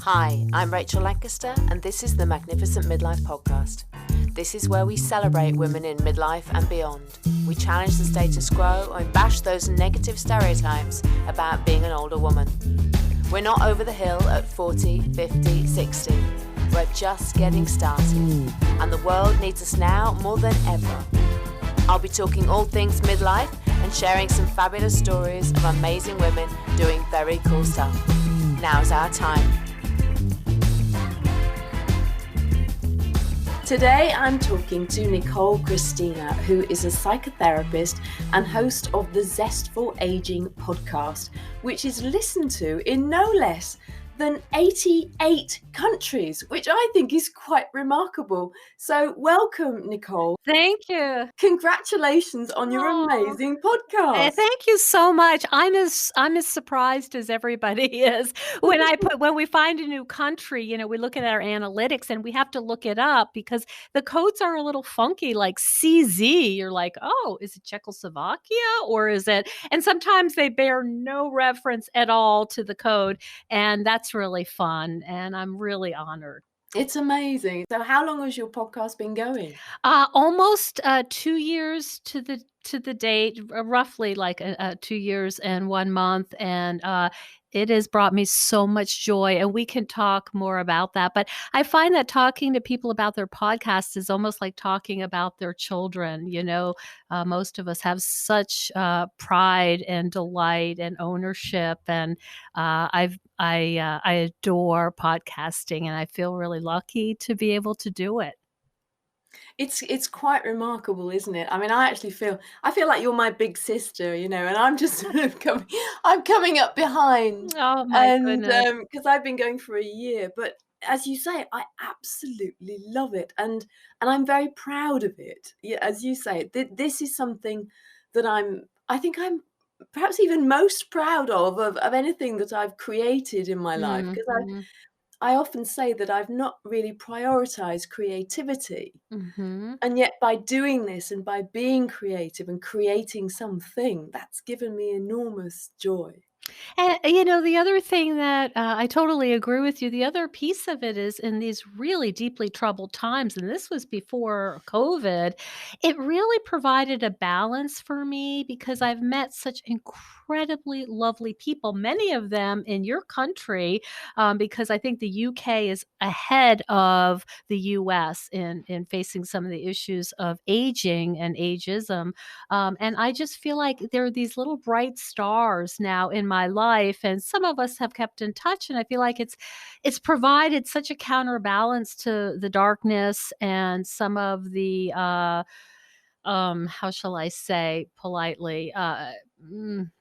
Hi, I'm Rachel Lancaster, and this is the Magnificent Midlife Podcast. This is where we celebrate women in midlife and beyond. We challenge the status quo and bash those negative stereotypes about being an older woman. We're not over the hill at 40, 50, 60. We're just getting started, and the world needs us now more than ever. I'll be talking all things midlife and sharing some fabulous stories of amazing women doing very cool stuff. Now's our time. Today I'm talking to Nicole Christina, who is a psychotherapist and host of the Zestful Aging Podcast, which is listened to in no less than 88 countries, which I think is quite remarkable. So welcome, Nicole. Thank you. Congratulations on your amazing podcast. Thank you so much. I'm as surprised as everybody is when we find a new country. You know, we look at our analytics and we have to look it up because the codes are a little funky, like CZ. You're like, oh, is it Czechoslovakia or is it? And sometimes they bear no reference at all to the code, and that's really fun. And I'm really honored. It's amazing. So how long has your podcast been going? Almost 2 years to the date, roughly like 2 years and 1 month. And it has brought me so much joy, and we can talk more about that. But I find that talking to people about their podcasts is almost like talking about their children. You know, most of us have such pride and delight and ownership, and I adore podcasting, and I feel really lucky to be able to do it. It's quite remarkable, isn't it? I mean, I feel like you're my big sister, you know, and I'm just sort of coming up behind. Oh my goodness. Because I've been going for a year, but as you say, I absolutely love it, and I'm very proud of it. Yeah, as you say, this is something that I think I'm perhaps even most proud of anything that I've created in my life, because I often say that I've not really prioritized creativity. And yet by doing this and by being creative and creating something, that's given me enormous joy. And, you know, the other thing that I totally agree with you, the other piece of it is in these really deeply troubled times, and this was before COVID, it really provided a balance for me because I've met such incredibly lovely people, many of them in your country, because I think the UK is ahead of the US in facing some of the issues of aging and ageism. And I just feel like there are these little bright stars now in my life, and some of us have kept in touch, and I feel like it's provided such a counterbalance to the darkness and some of the how shall I say politely,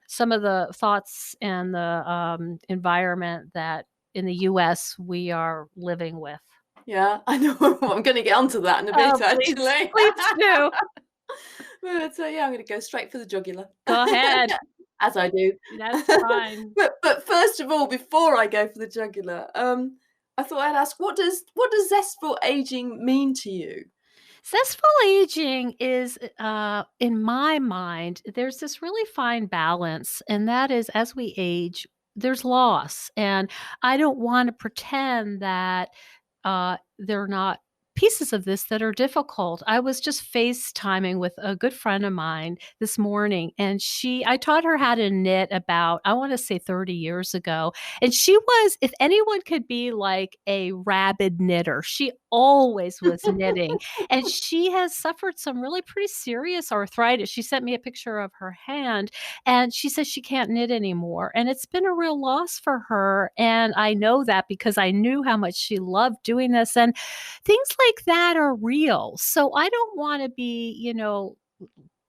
some of the thoughts and the environment that in the US we are living with. Yeah, I know. I'm going to get onto that in a bit, actually. Please do. But yeah, I'm going to go straight for the jugular. Go ahead. As I do. That's fine. But first of all, before I go for the jugular, I thought I'd ask, what does zestful aging mean to you? Zestful aging is, in my mind, there's this really fine balance, and that is as we age, there's loss. And I don't want to pretend that there are not pieces of this that are difficult. I was just FaceTiming with a good friend of mine this morning, and I taught her how to knit about, I want to say 30 years ago. And she was, if anyone could be like a rabid knitter, she always was knitting. And she has suffered some really pretty serious arthritis. She sent me a picture of her hand, and she says she can't knit anymore. And it's been a real loss for her. And I know that because I knew how much she loved doing this. And things like that are real. So I don't want to be, you know,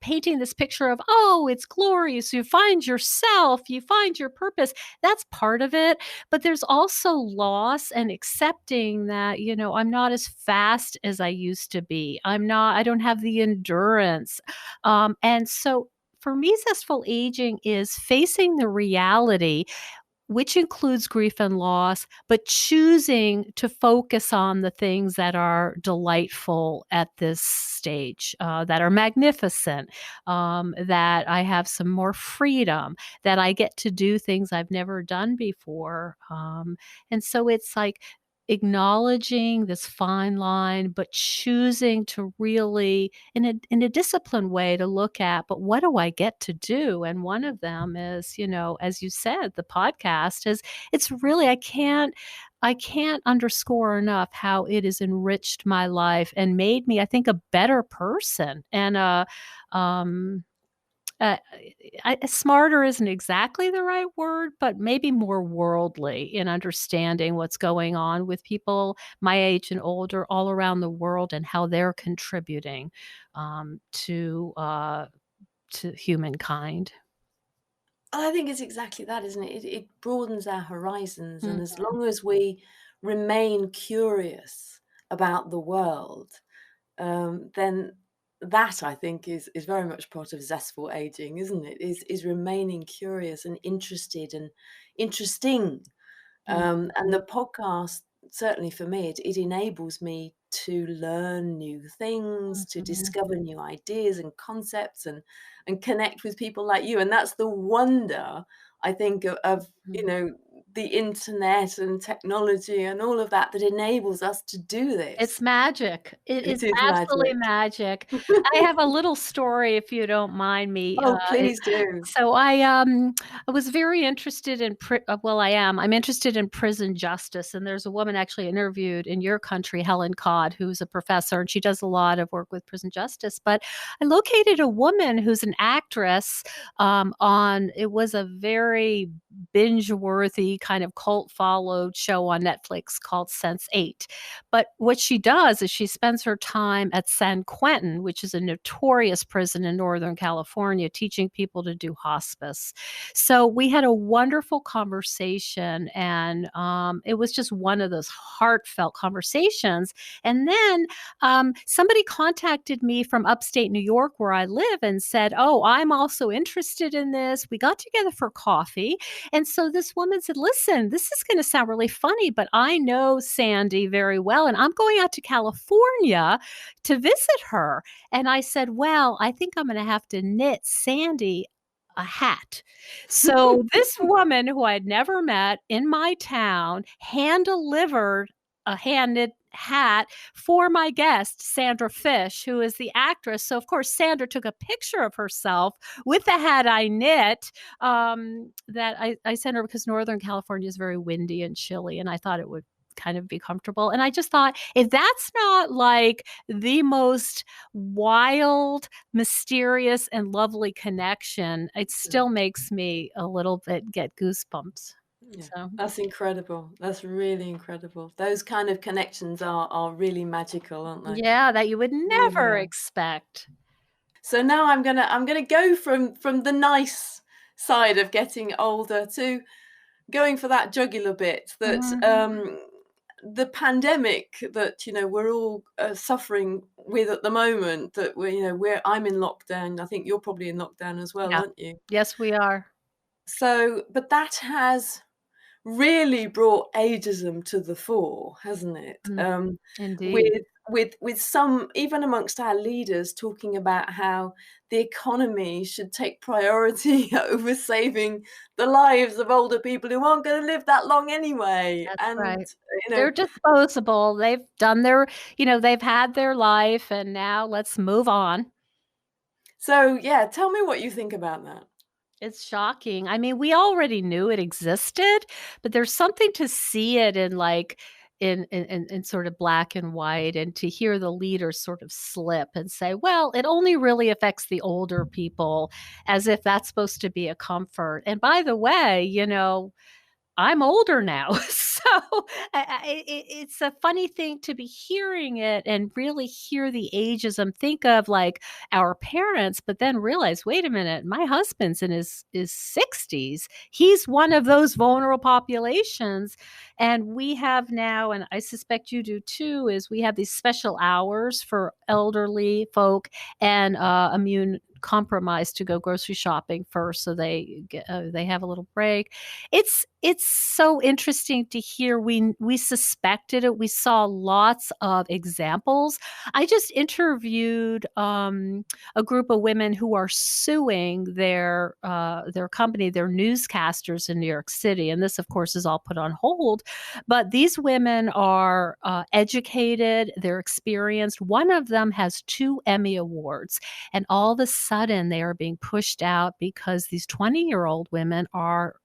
painting this picture of, oh, it's glorious. You find yourself, you find your purpose. That's part of it. But there's also loss and accepting that, you know, I'm not as fast as I used to be. I don't have the endurance. And so for me, zestful aging is facing the reality which includes grief and loss, but choosing to focus on the things that are delightful at this stage, that are magnificent, that I have some more freedom, that I get to do things I've never done before. And so it's like acknowledging this fine line, but choosing to really, in a disciplined way, to look at, but what do I get to do? And one of them is, as you said, the podcast is, it's really, I can't underscore enough how it has enriched my life and made me, I think, a better person. And um uh, smarter isn't exactly the right word, but maybe more worldly in understanding what's going on with people my age and older all around the world and how they're contributing to humankind. I think it's exactly that, isn't it? It broadens our horizons, and Mm, as long as we remain curious about the world, then that, I think, is very much part of zestful aging, isn't it? Is remaining curious and interested and interesting. mm, And the podcast, certainly for me, it enables me to learn new things, to mhm. discover new ideas and concepts, and connect with people like you. And that's the wonder, I think, of Mm. the internet and technology and all of that that enables us to do It's this. magic. It is It is absolutely magic. magic. I have a little story, if you don't mind me, Oh, it please do. so I was very interested in well, I'm interested in prison justice, and there's a woman actually interviewed in your country, Helen Codd, who's a professor, and she does a lot of work with prison justice, but I located a woman who's an actress, on it was a very binge-worthy, kind of cult-followed show on Netflix called Sense8. But what she does is she spends her time at San Quentin, which is a notorious prison in Northern California, teaching people to do hospice. So we had a wonderful conversation, and it was just one of those heartfelt conversations. And then somebody contacted me from upstate New York, where I live, and said, "Oh, I'm also interested in this." We got together for coffee. And so this woman said, "Listen, this is going to sound really funny, but I know Sandy very well, and I'm going out to California to visit her." And I said, "Well, I think I'm going to have to knit Sandy a hat." So this woman who I'd never met in my town hand delivered a hand knit hat for my guest, Sandra Fish, who is the actress. So, of course, Sandra took a picture of herself with the hat I knit, that I sent her because Northern California is very windy and chilly, and I thought it would kind of be comfortable. And I just thought, if that's not like the most wild, mysterious, and lovely connection, it still makes me a little bit get goosebumps. Yeah, So, that's incredible. That's really incredible. Those kind of connections are really magical, aren't they? yeah, that you would Really never are. expect. So now I'm gonna go from the nice side of getting older to going for that jugular bit that Mhm. the pandemic that we're all suffering with at the moment, that I'm in lockdown. I think you're probably in lockdown as well, Yeah. aren't you? Yes, we are. So, but that has really brought ageism to the fore, hasn't it? Mm, indeed. With some, even amongst our leaders, talking about how the economy should take priority over saving the lives of older people who aren't going to live that long anyway. That's And right. you know, They're disposable. They've done they've had their life, and now let's move on. so yeah, tell me what you think about that. It's shocking. I mean, we already knew it existed, but there's something to see it in like in sort of black and white, and to hear the leaders sort of slip and say, well, it only really affects the older people, as if that's supposed to be a comfort. And by the way, I'm older now, so it's a funny thing to be hearing it and really hear the ageism. Think of like our parents, but then realize, wait a minute, my husband's in his 60s. He's one of those vulnerable populations, and we have now, and I suspect you do too, is we have these special hours for elderly folk and immune compromise to go grocery shopping first, so they have a little break. It's so interesting to hear. We suspected it. We saw lots of examples. I just interviewed a group of women who are suing their company, their newscasters in New York City, and this, of course, is all put on hold. But these women are educated, they're experienced. One of them has 2 Emmy Awards, and all of a sudden they are being pushed out because these 20-year-old women are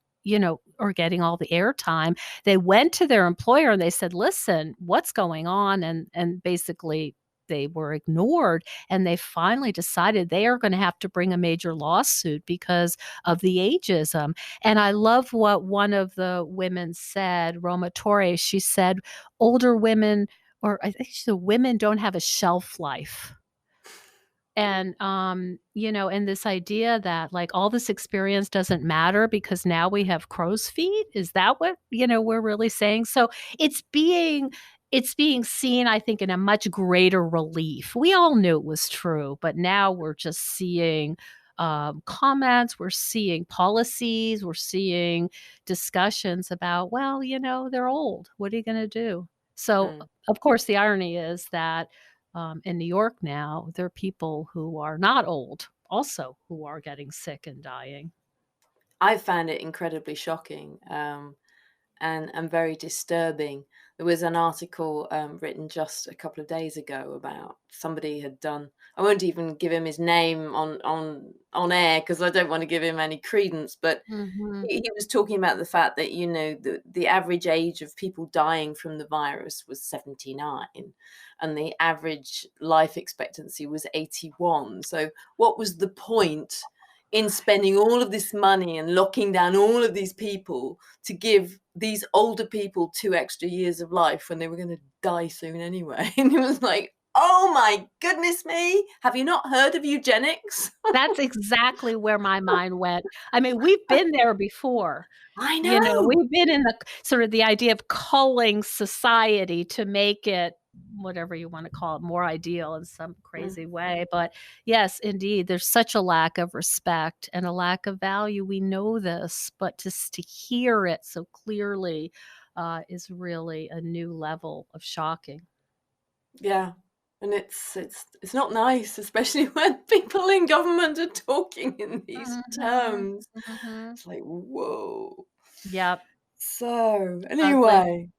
getting all the airtime. They went to their employer and they said, "Listen, what's going on?" And basically they were ignored, and they finally decided they are gonna have to bring a major lawsuit because of the ageism. And I love what one of the women said, Roma Torres. She said, "Older women," or I think she said, "women don't have a shelf life." And, and this idea that, like, all this experience doesn't matter because now we have crow's feet? Is that what, we're really saying? So it's being seen, I think, in a much greater relief. We all knew it was true, but now we're just seeing, comments, we're seeing policies, we're seeing discussions about, well, they're old. What are you gonna do? So, Mm. of course, the irony is that in New York now, there are people who are not old also who are getting sick and dying. I found it incredibly shocking, and very disturbing. There was an article written just a couple of days ago about somebody had done. I won't even give him his name on air because I don't want to give him any credence. But Mhm. he was talking about the fact that the average age of people dying from the virus was 79, and the average life expectancy was 81. So what was the point in spending all of this money and locking down all of these people to give these older people 2 extra years of life when they were going to die soon anyway? And it was like, oh my goodness me, have you not heard of eugenics? That's exactly where my mind went. I mean, we've been there before. I know. We've been in the sort of the idea of culling society to make it whatever you wanna call it, more ideal in some Mm. crazy way. But yes, indeed, there's such a lack of respect and a lack of value. We know this, but just to hear it so clearly, is really a new level of shocking. Yeah. And it's not nice, especially when people in government are talking in these Mhm, terms. mhm. It's like, whoa. Yep, So, ugly. anyway,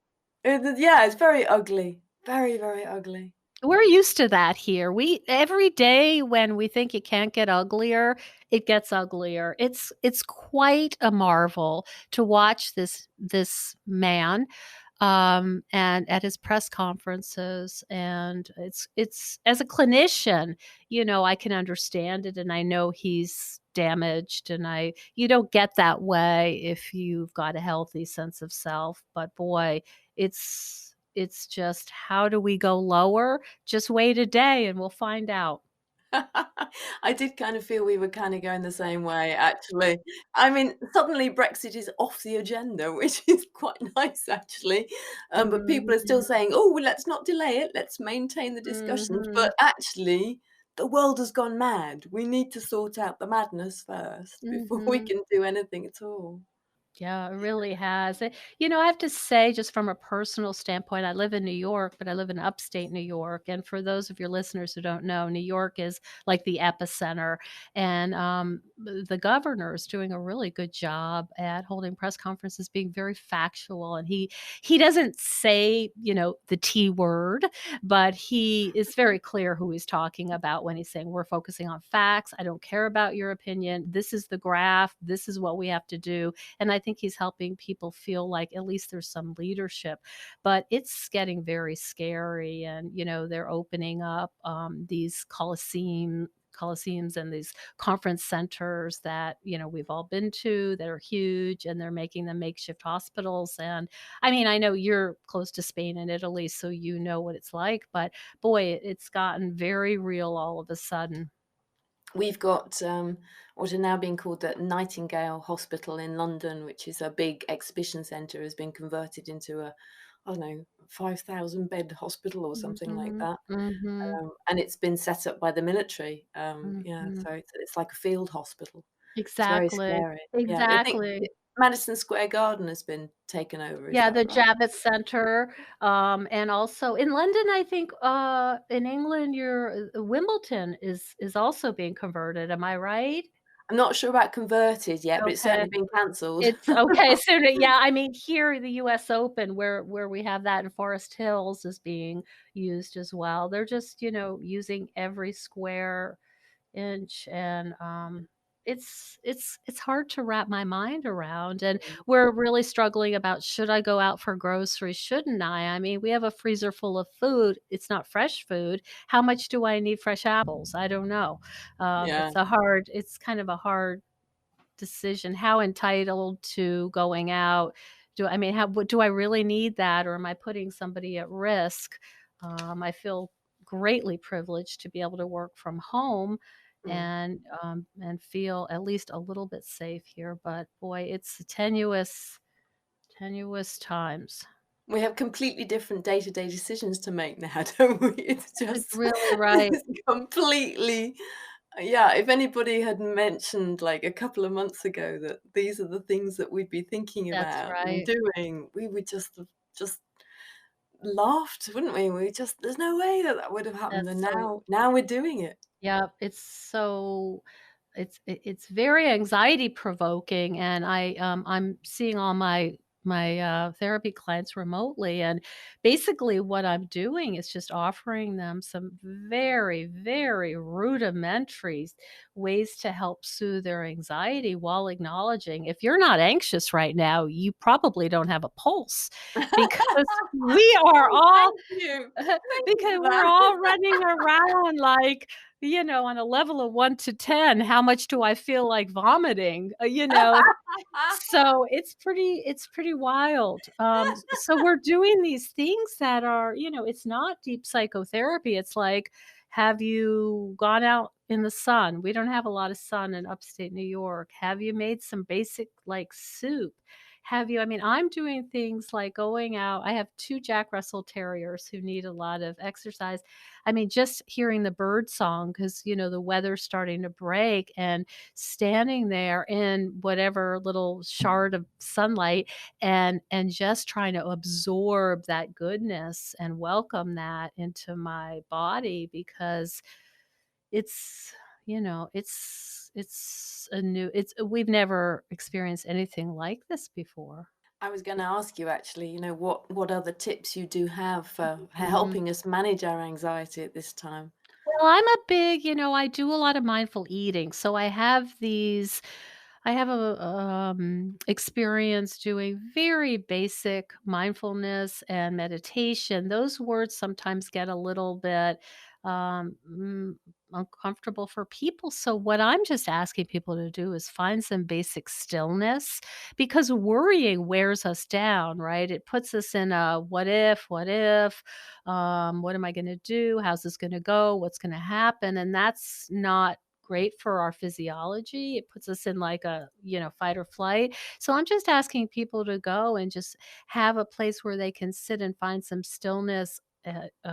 yeah, it's very ugly. Very, very ugly. We're used to that here. We every day when we think it can't get uglier, it gets uglier. It's quite a marvel to watch this man, and at his press conferences, and it's as a clinician, I can understand it, and I know he's damaged, and I you don't get that way if you've got a healthy sense of self, but boy, it's just how do we go lower? Just wait a day and we'll find out. I did kind of feel we were kind of going the same way, actually. I mean, suddenly Brexit is off the agenda, which is quite nice, actually. But people are still Mhm, saying, oh, well, let's not delay it. Let's maintain the discussions. mhm, But actually, the world has gone mad. We need to sort out the madness first before we mhm. can do anything at all. Yeah, it really has. I have to say, just from a personal standpoint, I live in New York, but I live in upstate New York. And for those of your listeners who don't know, New York is like the epicenter. And the governor is doing a really good job at holding press conferences, being very factual. And he doesn't say, the T word, but he is very clear who he's talking about when he's saying, we're focusing on facts. I don't care about your opinion. This is the graph. This is what we have to do, and I think he's helping people feel like at least there's some leadership. But it's getting very scary. And, they're opening up these coliseums and these conference centers that we've all been to that are huge, and they're making them makeshift hospitals. And I mean, I know you're close to Spain and Italy, so you know what it's like, but boy, it's gotten very real all of a sudden. We've got what are now being called the Nightingale Hospital in London, which is a big exhibition centre, has been converted into a I don't know, 5,000 bed hospital or something like Mhm. that. Mhm. And it's been set up by the military. Yeah, Mhm. so it's like a field hospital. It's very Exactly. scary. Yeah, I think Exactly. Madison Square Garden has been taken over, is Yeah, that the right? Javits Center, and also in London, I think, in England, your Wimbledon is also being converted, am I right? I'm not sure about converted yet, but it's Okay. certainly been cancelled. It's okay, so yeah, I mean, here, the US Open, where we have that in Forest Hills is being used as well. They're just, using every square inch, and it's hard to wrap my mind around, and we're really struggling about, should I go out for groceries, shouldn't I mean, we have a freezer full of food, it's not fresh food. How much do I need fresh apples? I don't know. Yeah. It's kind of a hard decision. How entitled to going out do I mean, how what do I really need that, or am I putting somebody at risk? I feel greatly privileged to be able to work from home Mm. and feel at least a little bit safe here, but boy, it's tenuous times. We have completely different day-to-day decisions to make now, don't we? It's It's just really right. it's completely yeah, if anybody had mentioned, like, a couple of months ago that these are the things that we'd be thinking That's about and right. doing, we would just have just laughed, wouldn't we? We just there's no way that that would have happened, and That's so now we're doing it. Yeah, it's very anxiety provoking, and I'm seeing all my therapy clients remotely, and basically what I'm doing is just offering them some very, very rudimentary ways to help soothe their anxiety while acknowledging, if you're not anxious right now, you probably don't have a pulse, because we are Oh, all thank you. Thank you because for we're that. all running around like, on a level of 1 to 10, how much do I feel like vomiting? So it's pretty wild. So we're doing these things that are, it's not deep psychotherapy. It's like, have you gone out in the sun? We don't have a lot of sun in upstate New York. Have you made some basic like soup? I mean, I'm doing things like going out. I have 2 Jack Russell Terriers who need a lot of exercise. I mean, just hearing the bird song, because the weather's starting to break, and standing there in whatever little shard of sunlight, and just trying to absorb that goodness and welcome that into my body, because it's it's we've never experienced anything like this before. I was gonna ask you actually, what other tips you do have for Mhm. helping us manage our anxiety at this time? Well, I'm a big, I do a lot of mindful eating. So I have a experience doing very basic mindfulness and meditation. Those words sometimes get a little bit um, mm, uncomfortable for people. So what I'm just asking people to do is find some basic stillness, because worrying wears us down, right? It puts us in a what if, what am I going to do? How's this going to go? What's going to happen? And that's not great for our physiology. It puts us in like a, fight or flight. So I'm just asking people to go and just have a place where they can sit and find some stillness.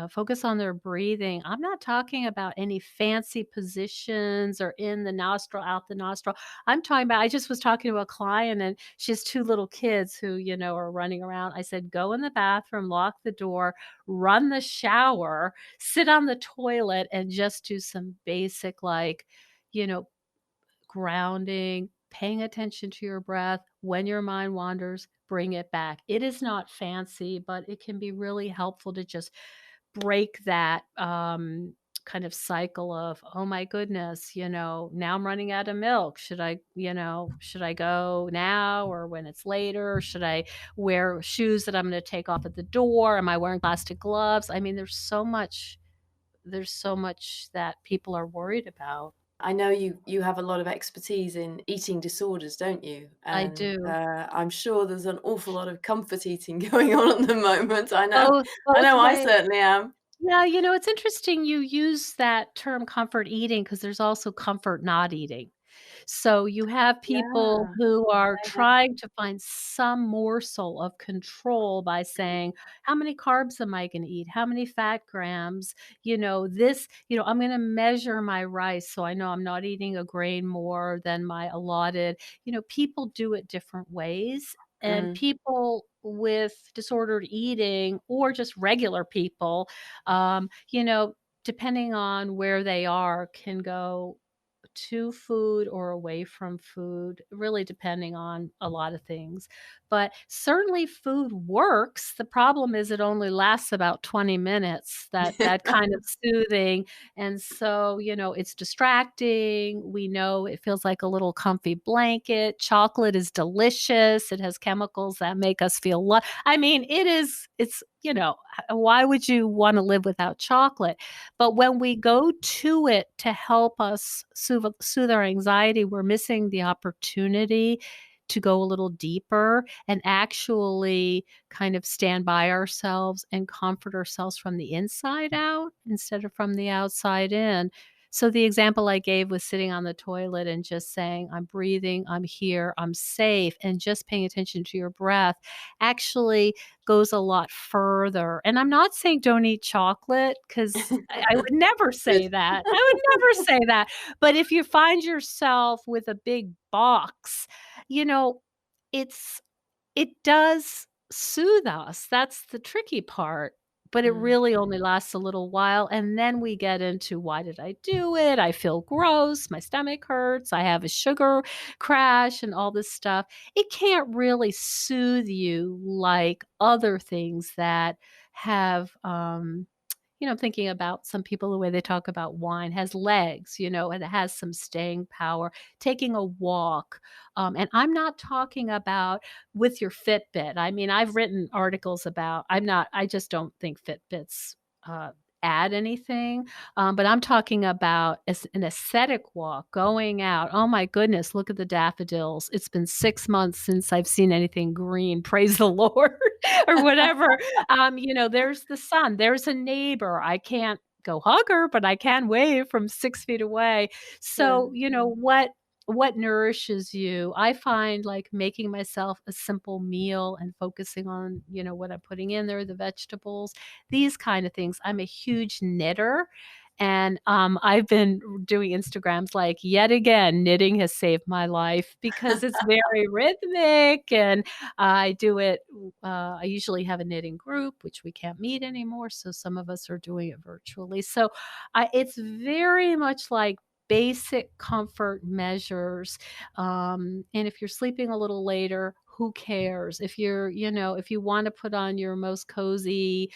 Focus on their breathing. I'm not talking about any fancy positions or in the nostril, out the nostril. I'm talking about, I just was talking to a client, and she has 2 little kids who, are running around. I said, go in the bathroom, lock the door, run the shower, sit on the toilet, and just do some basic, like, you know, grounding, paying attention to your breath. When your mind wanders, bring it back. It is not fancy, but it can be really helpful to just break that kind of cycle of, oh my goodness, now I'm running out of milk. Should I go now or when it's later? Should I wear shoes that I'm going to take off at the door? Am I wearing plastic gloves? I mean, there's so much that people are worried about. I know you have a lot of expertise in eating disorders, don't you? I And, do. I'm sure there's an awful lot of comfort eating going on at the moment. I Both know I ways. certainly am. Yeah, it's interesting you use that term comfort eating, because there's also comfort not eating. So you have people Yeah. who are Yeah, yeah. trying to find some morsel of control by saying, "How many carbs am I gonna eat? How many fat grams?" "I'm gonna measure my rice so I know I'm not eating a grain more than my allotted." People do it different ways, and Mm. people with disordered eating or just regular people, depending on where they are, can go to food or away from food, really depending on a lot of things. But certainly food works. The problem is it only lasts about 20 minutes, that kind of soothing. And so, it's distracting. We know it feels like a little comfy blanket. Chocolate is delicious. It has chemicals that make us feel I mean, why would you want to live without chocolate? But when we go to it to help us soothe our anxiety, we're missing the opportunity to go a little deeper and actually kind of stand by ourselves and comfort ourselves from the inside out instead of from the outside in. So the example I gave was sitting on the toilet and just saying, "I'm breathing, I'm here, I'm safe," and just paying attention to your breath actually goes a lot further. And I'm not saying don't eat chocolate, 'cause I would never Good. say that. I would never say that. But if you find yourself with a big box, you know, it's it does soothe us. That's the tricky part, but it Mm. really only lasts a little while, and then we get into, "Why did I do it? I feel gross, my stomach hurts, I have a sugar crash," and all this stuff. It can't really soothe you like other things that have, thinking about some people, the way they talk about wine has legs, and it has some staying power. Taking a walk, and I'm not talking about with your Fitbit. I mean, I've written articles about I just don't think Fitbits, uh, add anything, but I'm talking about as an aesthetic walk, going out. "Oh my goodness, look at the daffodils. It's been 6 months since I've seen anything green, praise the Lord," or whatever. There's the sun, there's a neighbor. I can't go hug her, but I can wave from 6 feet away. Yeah. So, what nourishes you? I find, like, making myself a simple meal and focusing on, what I'm putting in there, the vegetables, these kind of things. I'm a huge knitter, and, I've been doing Instagrams like, "Yet again, knitting has saved my life," because it's very rhythmic, and I do it I usually have a knitting group, which we can't meet anymore, so some of us are doing it virtually. So, it's very much like basic comfort measures, and if you're sleeping a little later, who cares? If you wanna put on your most cozy,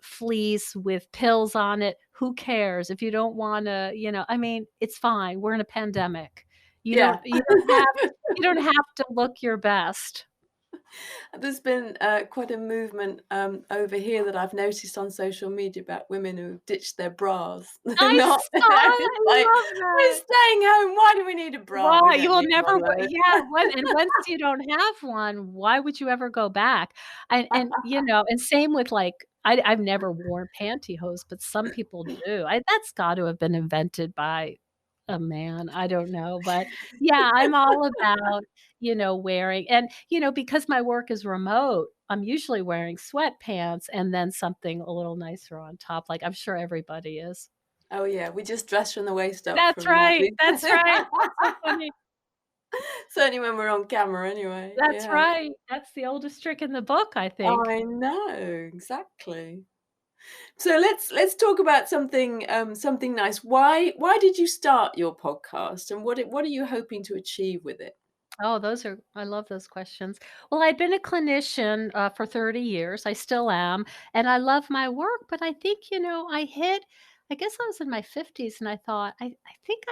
fleece with pills on it, who cares? If you don't wanna, I mean, it's fine. We're in a pandemic. You Yeah. don't you don't have you don't have to look your best. There's been quite a movement over here that I've noticed on social media about women who ditched their bras. They're I not. saw it, It's I like, love we're that. staying home. Why do we need a bra? We Why? You don't will need never one of w those. yeah, once you don't have one, why would you ever go back? And same with, like, I've never worn pantyhose, but some people do. That's gotta have been invented by a man, I don't know, but, yeah, I'm all about, wearing and, because my work is remote, I'm usually wearing sweatpants and then something a little nicer on top, like, I'm sure everybody is. Oh yeah, we just dress from the waist up That's from right, we that's right, that's so funny. certainly when we're on camera anyway. That's Yeah. right. That's the oldest trick in the book, I think. I know, exactly. So let's talk about something nice. Why did you start your podcast and what are you hoping to achieve with it? Oh, I love those questions. Well, I'd been a clinician, for 30 years, I still am, and I love my work, but I think, I guess I was in my 50s and I thought, I think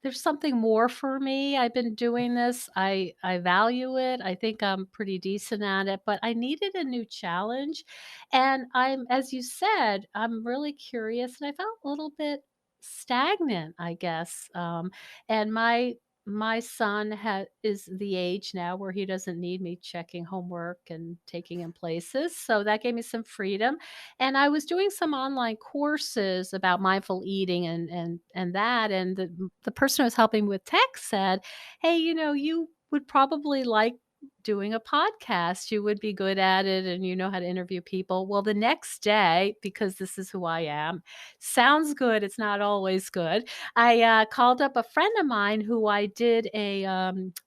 there's something more for me. I've been doing this. I value it. I think I'm pretty decent at it, but I needed a new challenge. And as you said, I'm really curious and I felt a little bit stagnant, I guess. And my my son is the age now where he doesn't need me checking homework and taking him places, so that gave me some freedom, and I was doing some online courses about mindful eating and that, and the person who was helping with tech said, "Hey, you would probably like doing a podcast. You would be good at it, and you know how to interview people." Well, the next day, because this is who I am, sounds good, it's not always good. I called up a friend of mine who I did a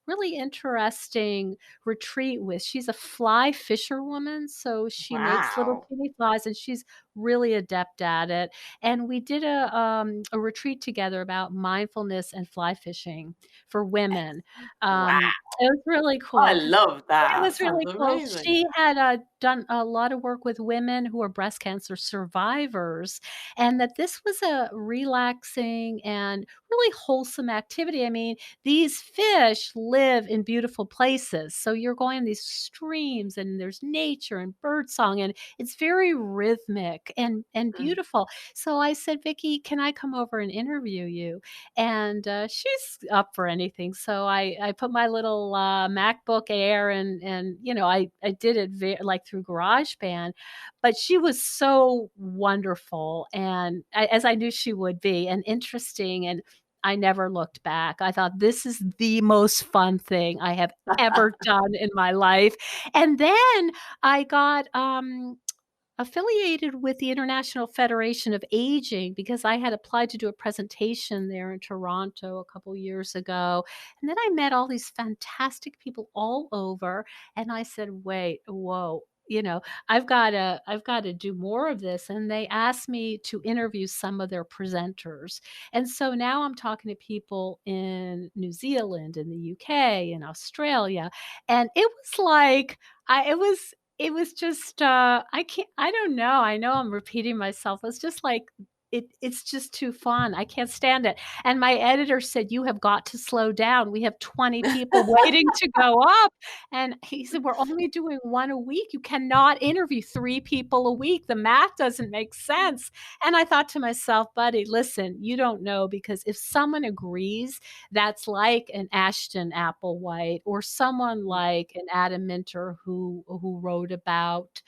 really interesting retreat with. She's a fly fisherwoman, so she makes little Wow. teeny flies, and she's really adept at it. And we did a retreat together about mindfulness and fly fishing for women. Wow. It was really I cool. love It that. was Sounds really cool. amazing. She had, done a lot of work with women who are breast cancer survivors, and that this was a relaxing and really wholesome activity. I mean, these fish live in beautiful places, so you're going in these streams, and there's nature and birdsong, and it's very rhythmic and Mm. beautiful. So I said, "Vicky, can I come over and interview you?" And, she's up for anything, so I put my little, MacBook Air and, I did it like, through GarageBand, but she was so wonderful, and as I knew she would be, and interesting, and I never looked back. I thought, "This is the most fun thing I have ever done in my life," and then I got, affiliated with the International Federation of Aging because I had applied to do a presentation there in Toronto a couple years ago. And then I met all these fantastic people all over. And I said, wait, whoa. I've got to do more of this. And they asked me to interview some of their presenters. And so now I'm talking to people in New Zealand, in the UK, in Australia. And it was like, it was just, I don't know, I know I'm repeating myself, it's just like it's just too fun, I can't stand it, and my editor said, "You have got to slow down, we have 20 people waiting to go up," and he said, "We're only doing 1 a week, you cannot interview 3 people a week, the math doesn't make sense," and I thought to myself, "Buddy, listen, you don't know, because if someone agrees, that's like an Ashton Applewhite or someone like an Adam Minter who wrote about,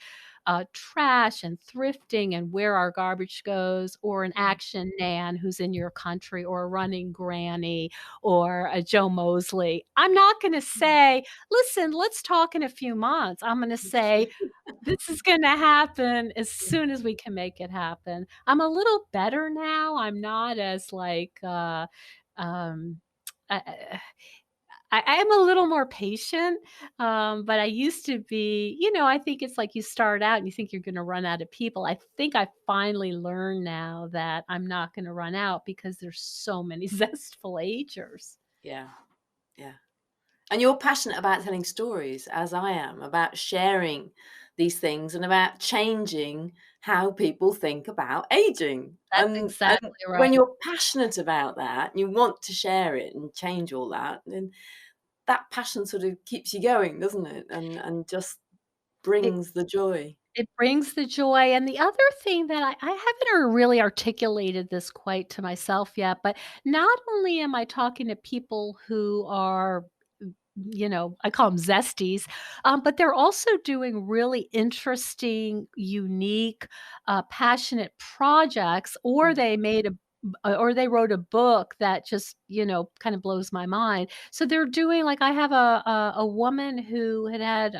trash and thrifting and where our garbage goes, or an Action Nan who's in your country, or a Running Granny, or a Joe Mosley. I'm not gonna say, "Listen, let's talk in a few months." I'm gonna say, "This is gonna happen as soon as we can make it happen." I'm a little better now. I'm not as like, um, I I am a little more patient, but I used to be, I think it's like you start out and you think you're gonna run out of people. I think I finally learned now that I'm not gonna run out because there's so many zestful agers. Yeah, yeah. And you're passionate about telling stories, as I am, about sharing these things and about changing how people think about aging. That's And exactly when right. you're passionate about that, and you want to share it and change all that, then that passion sort of keeps you going, doesn't it? And just It brings the joy. it brings the joy, and the other thing that I haven't really articulated this quite to myself yet, but not only am I talking to people who are, I call them zesties, but they're also doing really interesting, unique, passionate projects, or Mm. or they wrote a book that just, kind of blows my mind. So they're doing, like, I have a woman who had,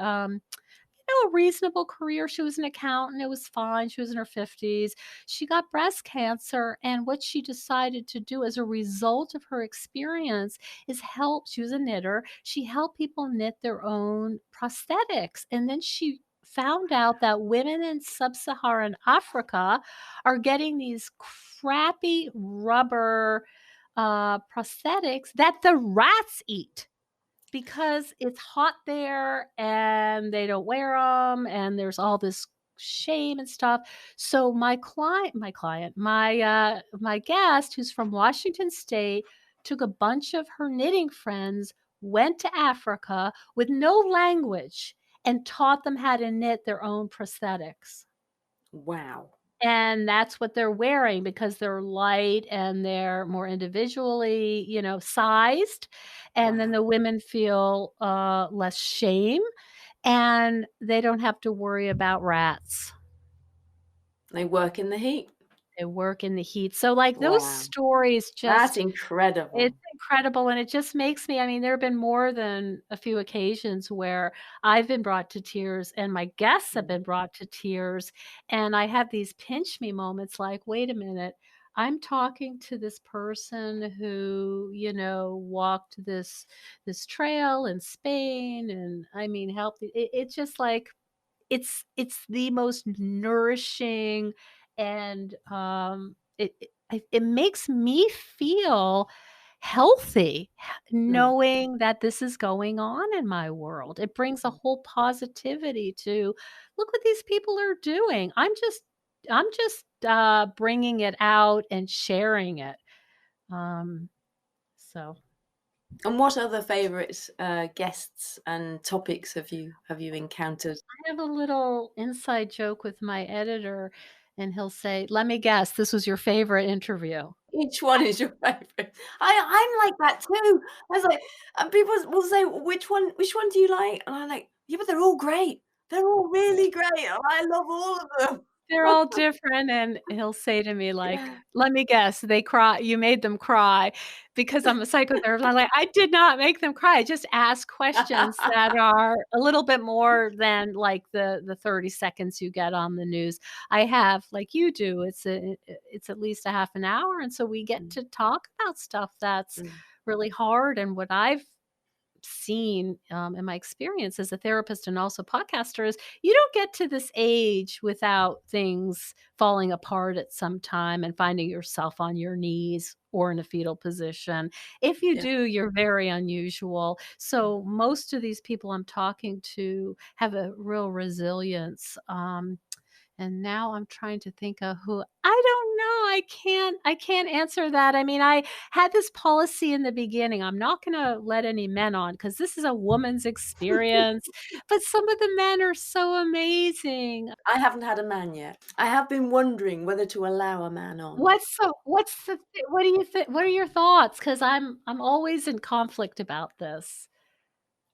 a reasonable career. She was an accountant. It was fine. She was in her 50s. She got breast cancer. And what she decided to do as a result of her experience is help. She was a knitter. She helped people knit their own prosthetics. And then she found out that women in sub Saharan Africa are getting these crappy rubber prosthetics that the rats eat because it's hot there and they don't wear them, and there's all this shame and stuff. So my guest, who's from Washington State, took a bunch of her knitting friends, went to Africa with no language, and taught them how to knit their own prosthetics. Wow. and that's what they're wearing because they're light and they're more individually, sized, and then Wow. the women feel, less shame, and they don't have to worry about rats. They work in the heat. They work in the heat. So, like, those Wow. stories That's just it's incredible. incredible, and it just makes me, I mean, there have been more than a few occasions where I've been brought to tears and my guests have Mm, been brought to tears, and I have these pinch me moments like, "Wait a minute, I'm talking to this person who, walked this trail in Spain, and, I mean, helped." It's just like it's the most nourishing, and, it makes me feel healthy, mm, knowing that this is going on in my world. It brings a mm. whole positivity to, "Look what these people are doing." I'm just bringing it out and sharing it. Um, so And what other favourite, guests and topics have you encountered? I have a little inside joke with my editor, and he'll say, "Let me guess, this was your favorite interview." Which one is your favourite? I'm like that too. I was like and people will say, "Which one do you like?" And I'm like, "Yeah, but they're all great. They're all really great, and I love all of them." They're all different, and he'll say to me, like, "Let me guess, they cry you made them cry," because I'm a psychotherapist. I'm like, "I did not make them cry. I just asked questions that are a little bit more than, like, the 30 seconds you get on the news. I have, like you do, it's at least a half an hour, and so we get Mm, to talk about stuff that's mm. really hard." And what I've seen, in my experience as a therapist and also podcaster, is you don't get to this age without things falling apart at some time and finding yourself on your knees or in a fetal position. If you Yeah. do, you're very unusual. So most of these people I'm talking to have a real resilience. And now I'm trying to think of who. I don't know, I can't answer that. I mean, I had this policy in the beginning, I'm not gonna let any men on because this is a woman's experience, but some of the men are so amazing. I haven't had a man yet. I have been wondering whether to allow a man on. What do you think? What are your thoughts? Because I'm always in conflict about this.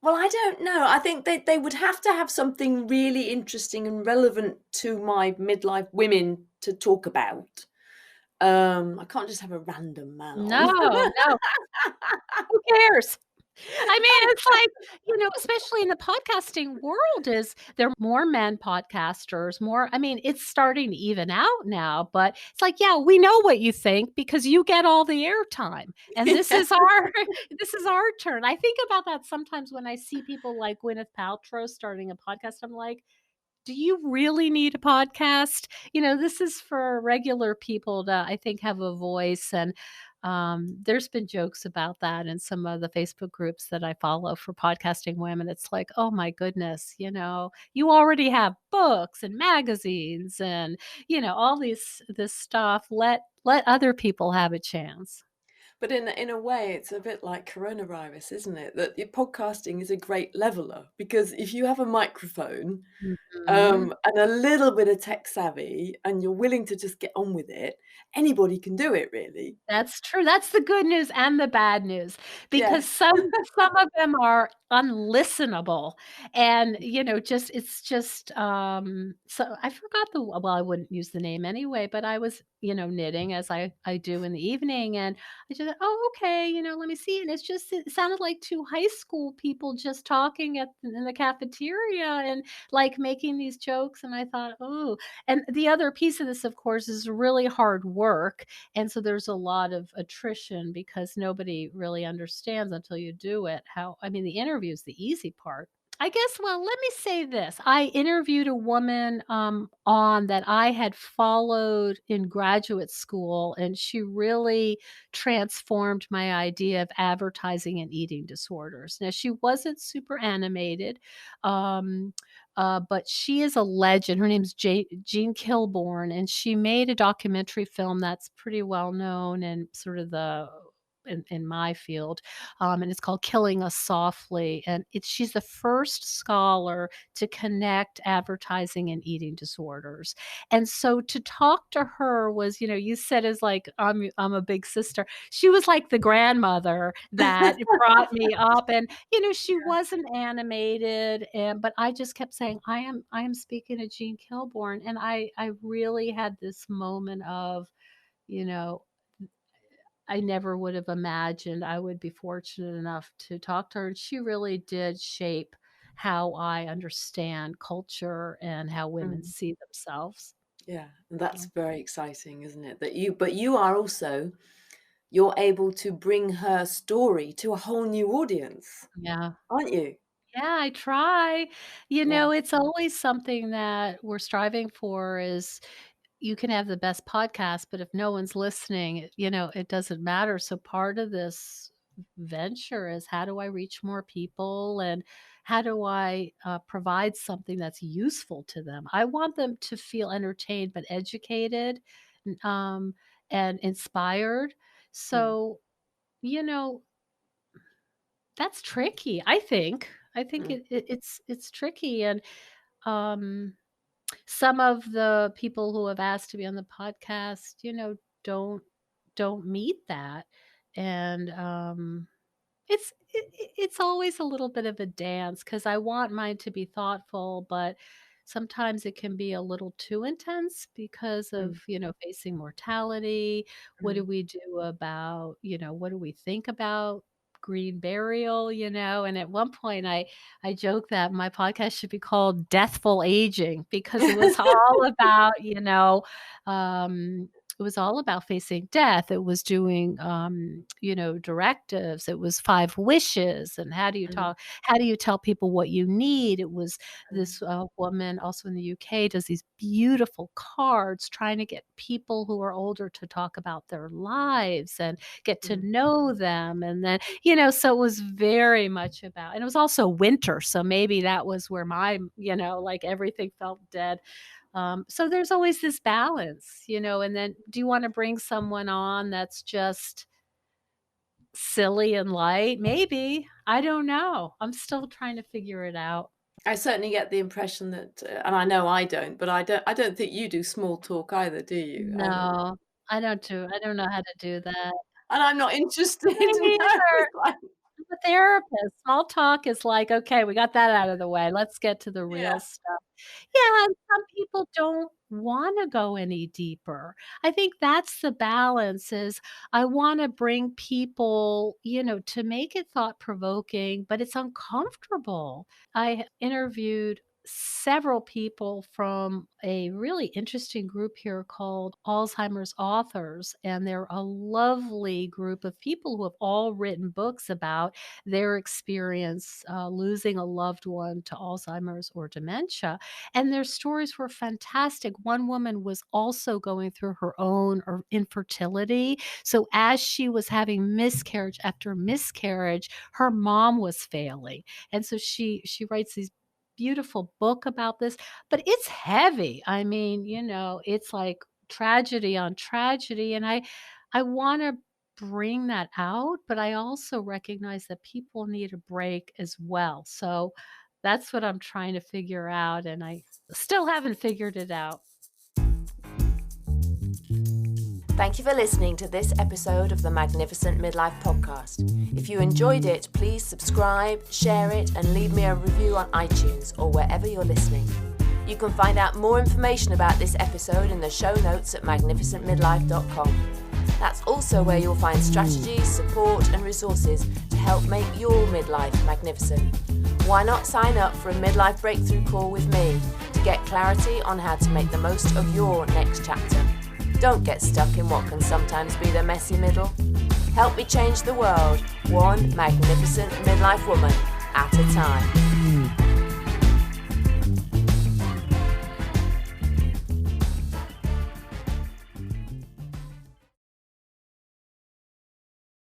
Well, I don't know. I think they would have to have something really interesting and relevant to my midlife women to talk about. I can't just have a random man No, on. no. Who cares? I mean, it's like, especially in the podcasting world, is there are more men podcasters, more, I mean, it's starting to even out now, but it's like, yeah, we know what you think because you get all the airtime. And this Yeah. is our this is our turn. I think about that sometimes when I see people like Gwyneth Paltrow starting a podcast. I'm like, do you really need a podcast? This is for regular people to, I think, have a voice. And there's been jokes about that in some of the Facebook groups that I follow for podcasting women. It's like, oh my goodness, you already have books and magazines and, all this stuff. Let other people have a chance. But in a way, it's a bit like coronavirus, isn't it? That your podcasting is a great leveler because if you have a microphone, Mhm. and a little bit of tech savvy, and you're willing to just get on with it, anybody can do it, really. That's true. That's the good news and the bad news, because Yes. some of them are unlistenable, and, it's just, so I forgot well, I wouldn't use the name anyway, but I was, knitting as I do in the evening, and I just thought, "Oh, okay, let me see," and it sounded like 2 high school people just talking in the cafeteria and, like, making these jokes, and I thought, "Oh," and the other piece of this, of course, is really hard work, and so there's a lot of attrition because nobody really understands until you do it how, I mean, the interview is the easy part. I guess, well, let me say this. I interviewed a woman on that I had followed in graduate school, and she really transformed my idea of advertising and eating disorders. Now, she wasn't super animated. Um, but she is a legend. Her name's Jean Kilbourne, and she made a documentary film that's pretty well known in sort of the in my field, and it's called Killing Us Softly, and she's the first scholar to connect advertising and eating disorders. And so to talk to her was, you said is like, I'm a big sister. She was like the grandmother that brought me up, and she wasn't animated, but I just kept saying, I am speaking to Jean Kilborn, and I really had this moment of, you know, I never would have imagined I would be fortunate enough to talk to her, and she really did shape how I understand culture and how women Mm. see themselves. Yeah, and Yeah. that's very exciting, isn't it? But you are also, you're able to bring her story to a whole new audience, Yeah. aren't you? Yeah, I try. Yeah. It's always something that we're striving for is you can have the best podcast, but if no one's listening, it doesn't matter. So part of this venture is how do I reach more people and how do I provide something that's useful to them? I want them to feel entertained, but educated n- um, and inspired. Mm, So, you know, that's tricky, I think. I think mm, it's tricky, and um, some of the people who have asked to be on the podcast, don't don't meet that, and it's always a little bit of a dance because I want mine to be thoughtful, but sometimes it can be a little too intense because of, mm, facing mortality. What do mm. we do about, what do we think about green burial, and at one point I joked that my podcast should be called Deathful Aging because it was all about, it was all about facing death. It was doing, directives. It was 5 wishes and Mm, how do you tell people what you need? It was mm, this, woman also in the UK does these beautiful cards trying to get people who are older to talk about their lives and get to mm. know them. And then, so it was very much about, and it was also winter. So maybe that was where my, like everything felt dead. So there's always this balance, and then do you want to bring someone on that's just silly and light? Maybe. I don't know. I'm still trying to figure it out. I certainly get the impression that, and I know I don't, but I don't think you do small talk either, do you? No, I don't know how to do that. And I'm not interested. Me No, neither. it's like, I'm a therapist. Small talk is like, "Okay, we got that out of the way. Let's get to the real yeah. stuff." Yeah, and some people don't wanna go any deeper. I think that's the balance is I wanna bring people, to make it thought provoking, but it's uncomfortable. I interviewed several people from a really interesting group here called Alzheimer's Authors, and they're a lovely group of people who have all written books about their experience losing a loved one to Alzheimer's or dementia. And their stories were fantastic. One woman was also going through her own infertility. So as she was having miscarriage after miscarriage, her mom was failing. And so she writes these beautiful book about this, but it's heavy. I mean, it's like tragedy on tragedy. And I want to bring that out, but I also recognize that people need a break as well. So that's what I'm trying to figure out, and I still haven't figured it out. Thank you for listening to this episode of the Magnificent Midlife Podcast. If you enjoyed it, please subscribe, share it, and leave me a review on iTunes or wherever you're listening. You can find out more information about this episode in the show notes at magnificentmidlife.com. That's also where you'll find strategies, support, and resources to help make your midlife magnificent. Why not sign up for a midlife breakthrough call with me to get clarity on how to make the most of your next chapter? Don't get stuck in what can sometimes be the messy middle. Help me change the world, one magnificent midlife woman at a time.